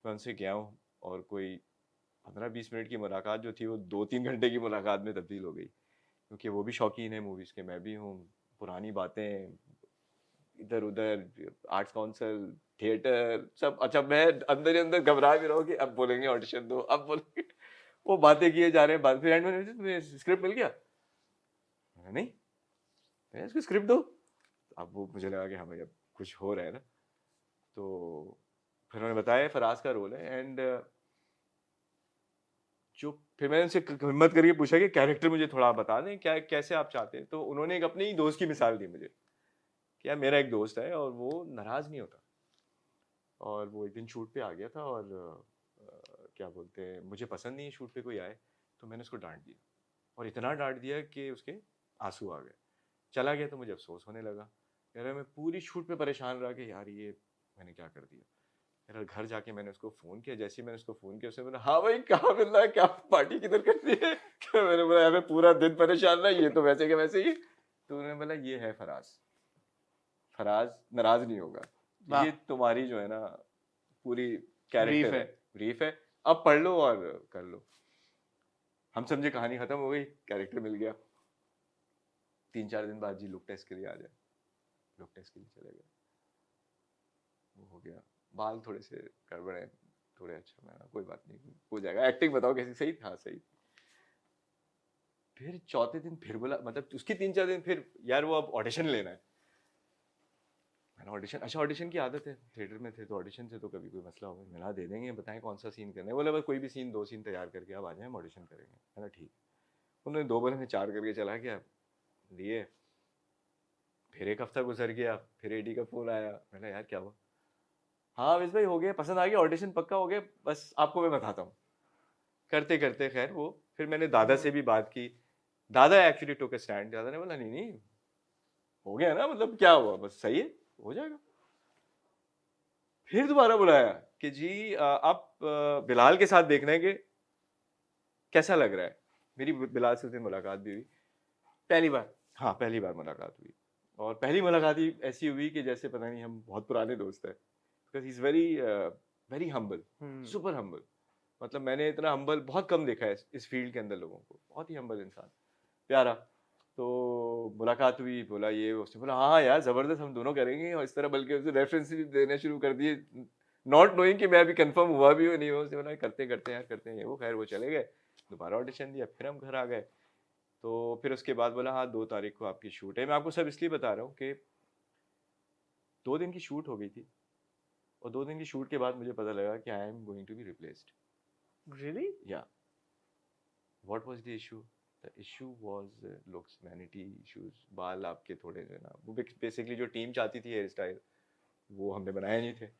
मैं उनसे गया हूँ और कोई 15-20 मिनट की मुलाकात जो थी वो 2-3 घंटे की मुलाकात में तब्दील हो गई, क्योंकि वो भी शौकीन है मूवीज़ के, मैं भी हूँ। पुरानी बातें, इधर उधर, आर्ट्स काउंसिल, थिएटर, सब। अच्छा, मैं अंदर ही अंदर घबरा भी रहा हूँ कि अब बोलेंगे ऑडिशन दो, अब बोलेंगे। वो बातें किए जा रहे हैं, बाद फिर एंड में तुम्हें स्क्रिप्ट मिल गया? नहीं, मैं इसको स्क्रिप्ट दो। अब वो मुझे लगा कि हाँ भाई अब कुछ हो रहा है ना। तो फिर उन्होंने बताया फराज का रोल है, एंड जो फिर मैंने उनसे हिम्मत करके पूछा कि कैरेक्टर मुझे थोड़ा बता दें, क्या कैसे आप चाहते हैं। तो उन्होंने एक अपने ही दोस्त की मिसाल दी मुझे कि यार मेरा एक दोस्त है और वो नाराज़ नहीं होता, और वो एक दिन शूट पे आ गया था और क्या बोलते हैं, मुझे पसंद नहीं है शूट पे कोई आए, तो मैंने उसको डांट दिया, और इतना डांट दिया कि उसके आंसू आ गए। चला गया तो मुझे अफसोस होने लगा। कह रहा मैं पूरी शूट पे परेशान रहा कि यार ये मैंने क्या कर दिया। मेरा घर जाके मैंने उसको फ़ोन किया, जैसे ही मैंने उसको फ़ोन किया उसने बोला हाँ भाई कहाँ मिल रहा है, क्या पार्टी किधर करनी है। क्या, मैंने बोला यार मैं पूरा दिन परेशान रहा, ये तो वैसे के वैसे ही। तो उन्होंने बोला ये है फराज, फराज नाराज नहीं होगा, ये तुम्हारी जो है ना पूरी कैरेक्टर है, ब्रीफ है, अब पढ़ लो और कर लो। हम समझे कहानी खत्म हो गई, कैरेक्टर मिल गया। 3-4 दिन बाद जी लुक टेस्ट के लिए आ जाए, लुक टेस्ट के लिए चले गए, वो हो गया। बाल थोड़े से गड़बड़ है थोड़े, अच्छा मैं कोई बात नहीं हो जाएगा, एक्टिंग बताओ कैसी, सही था सही। फिर चौथे दिन फिर बोला, मतलब उसकी 3-4 दिन फिर यार वो अब ऑडिशन लेना है। मैंने ऑडिशन, अच्छा ऑडिशन की आदत है, थिएटर में थे तो ऑडिशन से तो कभी कोई मसला होगा, मिला दे देंगे, बताएं कौन सा सीन करना है। बोले बस कोई भी सीन, 2 सीन तैयार करके आप आ जाए, हम ऑडिशन करेंगे। मैंने ठीक। उन्होंने 2 बोले में 4 करके चला गया, दिए। फिर एक हफ्ता गुजर गया, फिर एडी का फोन आया, मैंने यार क्या हुआ। हाँ अविश भाई हो गया, पसंद आ गया, ऑडिशन पक्का हो गया, बस आपको मैं बताता हूँ। करते करते खैर वो, फिर मैंने दादा से भी बात की। दादा एक्चुअली टुक अ स्टैंड, दादा ने बोला नहीं नहीं हो गया ना, मतलब क्या हुआ, बस सही है, हो जाएगा। फिर दोबारा बुलाया कि जी आप बिलाल के साथ देखना है कि कैसा लग रहा है। मेरी बिलाल से उस दिन मुलाकात भी हुई पहली बार। हाँ पहली बार मुलाकात हुई, और पहली मुलाकात ही ऐसी हुई कि जैसे पता नहीं हम बहुत पुराने दोस्त हैं, because he is very very humble, super humble. मतलब मैंने इतना हम्बल बहुत कम देखा है इस फील्ड के अंदर लोगों को, बहुत ही हम्बल इंसान, प्यारा। तो मुलाकात हुई, बोला ये, उसने बोला हाँ यार ज़बरदस्त, हम दोनों करेंगे, और इस तरह बल्कि उसे रेफरेंस भी देने शुरू कर दिए, नॉट नोइंग कि मैं अभी कंफर्म हुआ भी हो नहीं हो। उसने बोला करते करते यार करते हैं, वो खैर वो चले गए, दोबारा ऑडिशन दिया, फिर हम घर आ गए। तो फिर उसके बाद बोला हाँ 2 तारीख को आपकी शूट है। मैं आपको सब इसलिए बता रहा हूँ कि 2 दिन की शूट हो गई थी, और 2 दिन की शूट के बाद मुझे पता लगा कि I am going to be replaced. Really? या what was the issue? The issue was looks, vanity issues. बाल आपके थोड़े जो है ना, वो बेसिकली जो टीम चाहती थी हेयर स्टाइल, वो हमने बनाए नहीं थे।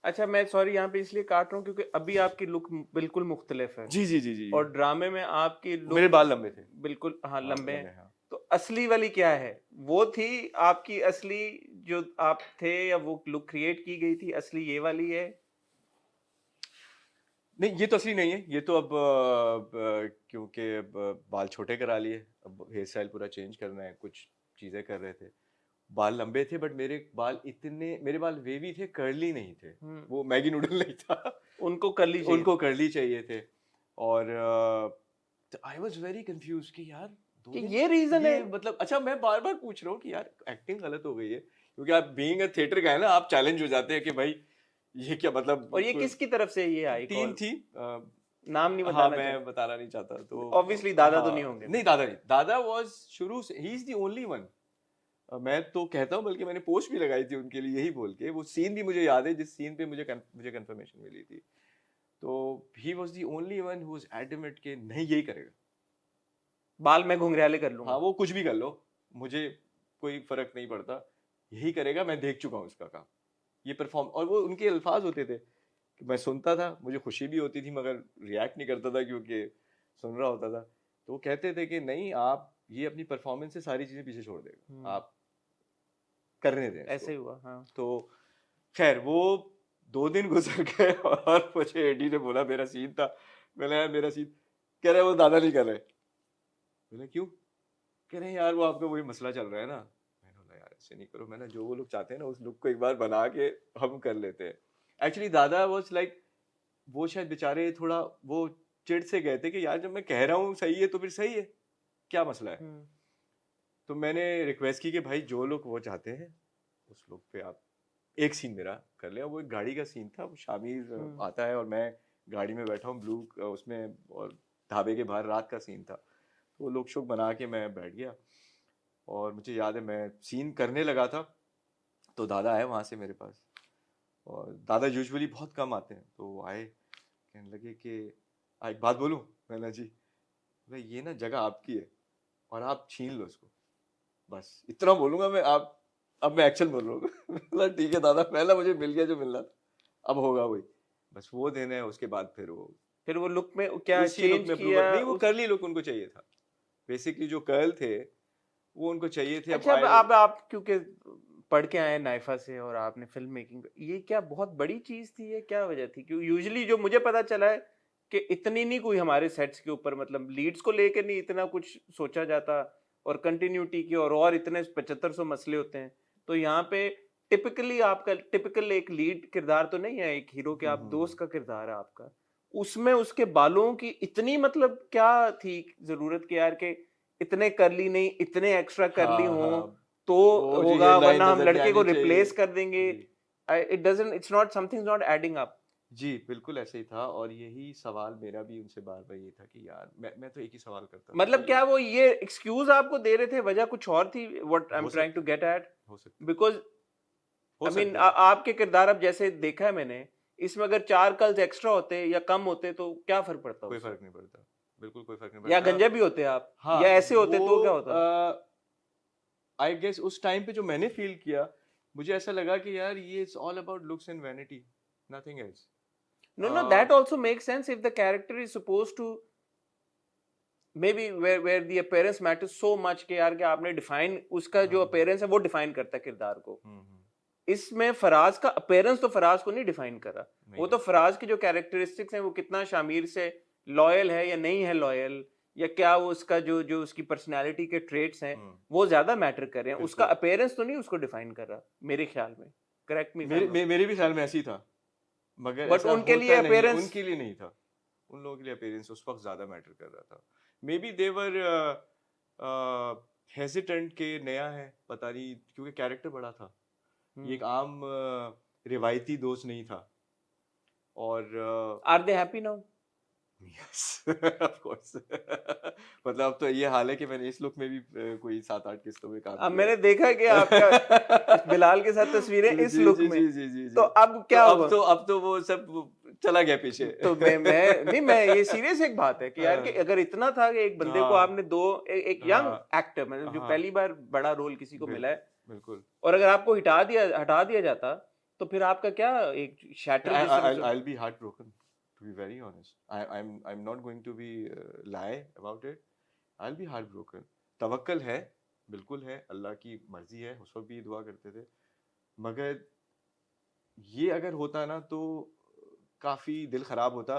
अच्छा मैं सॉरी यहाँ पे इसलिए काट रहा हूँ क्योंकि अभी आपकी लुक बिल्कुल मुख्तलिफ है, जी जी जी जी, और ड्रामे में आपकी मेरे लुक बाल लंबे थे। बिल्कुल हाँ हाँ लंबे हैं। लंबे, हाँ। तो असली वाली क्या है? वो थी आपकी असली जो आप थे, या वो लुक क्रिएट की गई थी असली ये वाली है? नहीं ये तो असली नहीं है, ये तो अब क्योंकि अब बाल छोटे करा लिए, अब हेयर स्टाइल पूरा चेंज करना है, कुछ चीज़ें कर रहे थे। बाल लंबे थे बट मेरे बाल इतने, मेरे बाल वेवी थे, कर्ली नहीं थे। वो मैगी नूडल नहीं था। उनको कर्ली चाहिए उनको कर्ली चाहिए थे। और आई वॉज वेरी कंफ्यूज कि यार 2 कि दिन ये रीजन है। ये मतलब, अच्छा मैं बार बार पूछ रहा हूँ कि यार एक्टिंग गलत हो गई है, क्योंकि आप बीइंग अ थिएटर का है ना, आप चैलेंज हो जाते हैं कि भाई ये क्या मतलब। और ये किसकी तरफ से ये आई टीम कॉल? थी, नाम नहीं हाँ बताना मैं चाहते? बताना नहीं चाहता तो। ऑब्वियसली दादा तो नहीं हाँ होंगे नहीं, फिर। दादा नहीं, दादा वाज शुरू से he is the only one. मैं तो कहता हूँ, बल्कि मैंने पोस्ट भी लगाई थी उनके लिए यही बोल के, वो सीन भी मुझे याद है जिस सीन पे मुझे कंफर्मेशन मिली थी। तो he was the only one who was adamant के नहीं यही करेगा। बाल मैं घुंघराले कर हाँ लूंगा। वो कुछ भी कर लो, मुझे कोई फर्क नहीं पड़ता, यही करेगा, मैं देख चुका हूँ उसका काम, ये परफॉर्म। और वो उनके अल्फाज होते थे कि मैं सुनता था, मुझे खुशी भी होती थी, मगर रिएक्ट नहीं करता था क्योंकि सुन रहा होता था। तो वो कहते थे कि नहीं आप ये अपनी परफॉर्मेंस से सारी चीजें पीछे छोड़ देगा, आप करने दें इसको। ऐसे ही हुआ हाँ। तो खैर वो 2 दिन गुजर गए और मुझे एडी ने बोला मेरा सीन था। मैंने यार मेरा सीन, कह रहे वो दादा नहीं कर रहे। मैंने क्यों? कह रहे यार वो आपका वही मसला चल रहा है ना। मैंने बोला यार ऐसे नहीं करो, मैंने जो वो लोग चाहते हैं ना उस लुक को एक बार बना के हम कर लेते हैं। एक्चुअली दादा वाज लाइक वो शायद बेचारे थोड़ा वो चिढ़ से गए थे कि यार जब मैं कह रहा हूँ सही है तो फिर सही है, क्या मसला है। तो मैंने रिक्वेस्ट की कि भाई जो लोग वो चाहते हैं उस लोग पे आप एक सीन मेरा कर लिया। वो एक गाड़ी का सीन था, वो शामिर आता है और मैं गाड़ी में बैठा हूँ ब्लू उसमें, और ढाबे के बाहर रात का सीन था। तो वो लोग शोक बना के मैं बैठ गया, और मुझे याद है मैं सीन करने लगा था तो दादा आए वहाँ से मेरे पास, और दादा यूजुअली बहुत कम आते हैं, तो वो आए कहने लगे कि एक बात बोलूँ। मैंने जी भाई ये ना जगह आपकी है और आप छीन लो इसको, बस इतना बोलूंगा मैं। आप अब मैं एक्शन बोल रहा हूँ। बोला ठीक है दादा, पहला मुझे मिल गया जो मिलना था, अब होगा वही, बस वो देना है। उसके बाद फिर वो लुक में क्या उसी लुक चेंज में किया नहीं, वो कर्ली लुक उनको चाहिए था बेसिकली, जो कर्ल थे वो उनको चाहिए थे। अच्छा, अब आप क्योंकि पढ़ के आए नाइफा से और आपने फिल्म मेकिंग, ये क्या बहुत बड़ी चीज थी, ये क्या वजह थी? क्यों यूजुअली जो मुझे पता चला है कि इतनी नहीं कोई हमारे सेट्स के ऊपर, मतलब लीड्स को लेकर नहीं इतना कुछ सोचा जाता, और कंटिन्यूटी की और इतने 7500 मसले होते हैं। तो यहाँ पे टिपिकली आपका टिपिकल एक लीड किरदार तो नहीं है, एक हीरो के आप दोस्त का किरदार है आपका, उसमें उसके बालों की इतनी मतलब क्या थी जरूरत के यार, के इतने करली नहीं, इतने एक्स्ट्रा करली हाँ हों हाँ, तो वो जो होगा, हेडलाइन वरना हम नजर नहीं लड़के को आनी चाहिए। रिप्लेस कर देंगे। जी it doesn't, it's not, something not adding up. जी, बिल्कुल ऐसे ही था, और यही सवाल मेरा भी उनसे बार बार ये था कि यार मैं तो एक ही सवाल करता था मतलब कि क्या वो ये एक्सक्यूज आपको दे रहे थे, वजह कुछ और थी? व्हाट आई एम हो ट्राइंग सकता टू है, गेट एट, हो सकता है, बिकॉज हो आई मीन सकता है। आपके किरदार अब जैसे देखा है मैंने, इसमें अगर 4 कल्स एक्स्ट्रा होते या कम होते तो क्या फर्क पड़ता कोई उससे? फर्क नहीं पड़ता, बिल्कुल कोई फर्क नहीं या पड़ता। गंजा भी होते आप, हाँ या ऐसे होते वो तो क्या होता? आई गेस उस टाइम पे जो मैंने फील किया, मुझे ऐसा लगा कि यार ये it's all about looks and vanity, nothing else. No, no, that also makes sense if the character is supposed to maybe where the appearance matters so much कि यार कि आपने डिफाइन उसका जो appearance है वो डिफाइन करता है किरदार को। इसमें फराज का अपीयरेंस तो फराज को नहीं डिफाइन करा, वो तो फराज की जो कैरेक्टरिस्टिक्स हैं, वो कितना शामिर से लॉयल है या नहीं है लॉयल, या क्या वो उसका जो जो उसकी पर्सनालिटी के ट्रेट्स हैं वो ज्यादा मैटर कर रहे हैं, उसका अपीयरेंस तो नहीं उसको डिफाइन कर रहा मेरे ख्याल में। करेक्ट मी, मेरे भी ख्याल में ऐसी था, मगर बट ऐसा उनके लिए होता नहीं, अपीयरेंस, उनके लिए नहीं था। उन लोगों के लिए अपीयरेंस उस वक्त ज्यादा मैटर कर रहा था। मे बी देवर हेजिटेंट के नया है, पता नहीं, क्योंकि कैरेक्टर बड़ा था, ये एक आम रिवायती दोस्त नहीं था। और are they happy now? Yes of course. मतलब अब तो ये हाल है कि मैंने इस लुक में भी कोई 7-8 किस्तों में काम अब किया मैंने है। देखा कि आपका बिलाल के साथ तस्वीरें इस जी लुक जी में, जी जी जी तो जी। अब क्या हुआ? अब तो वो सब चला गया पीछे। तो मैं नहीं, मैं ये सीरियस एक बात है कि यार कि हाँ अगर इतना था कि एक बंदे को हाँ आपने एक यंग हाँ एक्टर, मतलब जो हाँ, पहली बार बड़ा रोल किसी को मिला है, बिल्कुल। और अगर आपको हटा दिया जाता तो फिर आपका क्या एक शैटर जिस तरह से। I'll be heartbroken, to be very honest. I'm not going to be lie about it. I'll be heartbroken. तवक्कल है, बिल्कुल है, अल्लाह की मर्जी है, उस वक्त भी दुआ करते थे। मगर ये अगर होता ना तो काफी दिल खराब होता।